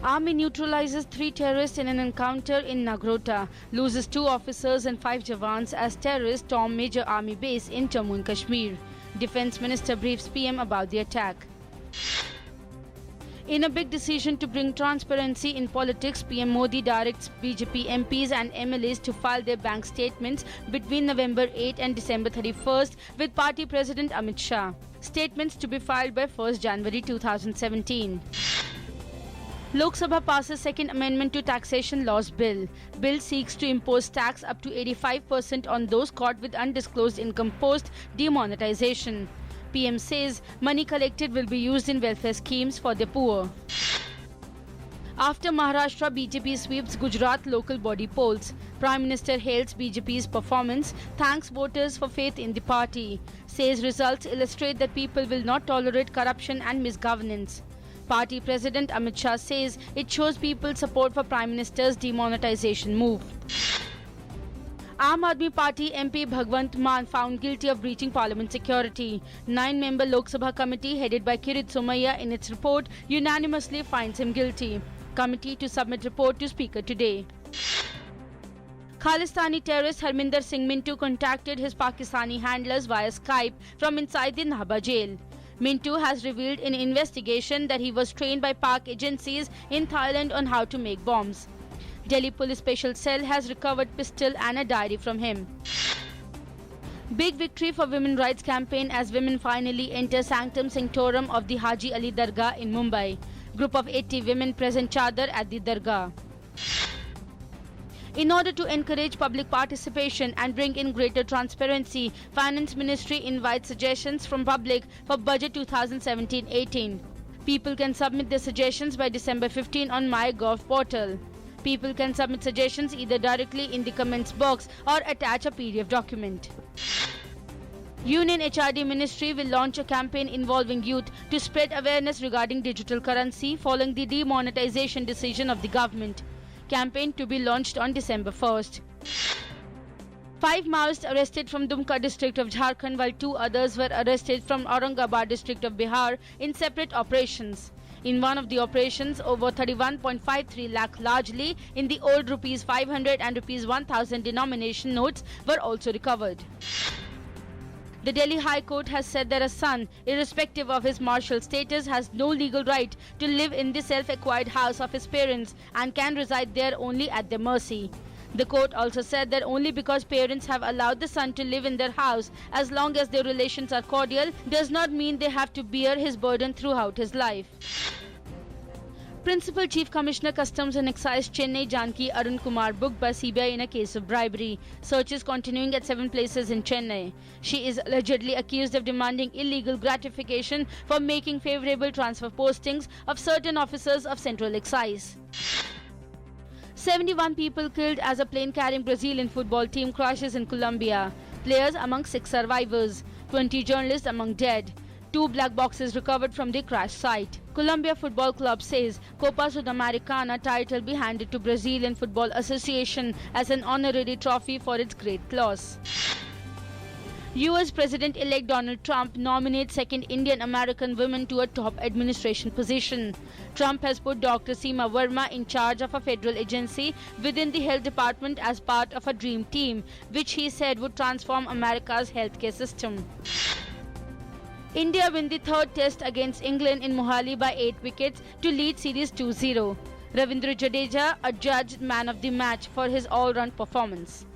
Army neutralizes 3 terrorists in an encounter in Nagrota, loses 2 officers and 5 jawans as terrorists storm major army base in Jammu and Kashmir. Defence Minister briefs PM about the attack. In a big decision to bring transparency in politics, PM Modi directs BJP MPs and MLAs to file their bank statements between November 8 and December 31st with Party President Amit Shah. Statements to be filed by 1st January 2017. Lok Sabha passes Second Amendment to Taxation Laws Bill. Bill seeks to impose tax up to 85% on those caught with undisclosed income post demonetization. PM says money collected will be used in welfare schemes for the poor. After Maharashtra, BJP sweeps Gujarat local body polls. Prime Minister hails BJP's performance, thanks voters for faith in the party. Says results illustrate that people will not tolerate corruption and misgovernance. Party President Amit Shah says it shows people's support for Prime Minister's demonetization move. Aam Aadmi Party MP Bhagwant Mann found guilty of breaching Parliament security. 9-member Lok Sabha committee headed by Kirit Somaiya in its report unanimously finds him guilty. Committee to submit report to Speaker today. Khalistani terrorist Harminder Singh Mintu contacted his Pakistani handlers via Skype from inside the Nahba jail. Mintu has revealed in investigation that he was trained by Pak agencies in Thailand on how to make bombs. Delhi Police Special Cell has recovered pistol and a diary from him. Big victory for Women Rights Campaign as women finally enter Sanctum Sanctorum of the Haji Ali Dargah in Mumbai. Group of 80 women present chadar at the Dargah. In order to encourage public participation and bring in greater transparency, Finance Ministry invites suggestions from public for Budget 2017-18. People can submit their suggestions by December 15 on MyGov portal. People can submit suggestions either directly in the comments box or attach a PDF document. Union HRD Ministry will launch a campaign involving youth to spread awareness regarding digital currency following the demonetization decision of the government. Campaign to be launched on December 1st. 5 Maoists arrested from Dumka district of Jharkhand while 2 others were arrested from Aurangabad district of Bihar in separate operations. In one of the operations, over 31.53 lakh largely in the old rupees 500 and rupees 1000 denomination notes were also recovered. The Delhi High Court has said that a son, irrespective of his marital status, has no legal right to live in the self-acquired house of his parents and can reside there only at their mercy. The court also said that only because parents have allowed the son to live in their house as long as their relations are cordial does not mean they have to bear his burden throughout his life. Principal Chief Commissioner Customs and Excise Chennai Janki Arun Kumar booked by CBI in a case of bribery. Searches continuing at 7 places in Chennai. She is allegedly accused of demanding illegal gratification for making favourable transfer postings of certain officers of Central Excise. 71 people killed as a plane carrying Brazilian football team crashes in Colombia. Players among 6 survivors. 20 journalists among dead. 2 black boxes recovered from the crash site. Colombia Football Club says Copa Sudamericana title be handed to Brazilian Football Association as an honorary trophy for its great loss. US President-elect Donald Trump nominates second Indian-American woman to a top administration position. Trump has put Dr. Seema Verma in charge of a federal agency within the health department as part of a dream team, which he said would transform America's healthcare system. India win the 3rd test against England in Mohali by 8 wickets to lead series 2-0. Ravindra Jadeja adjudged man of the match for his all-round performance.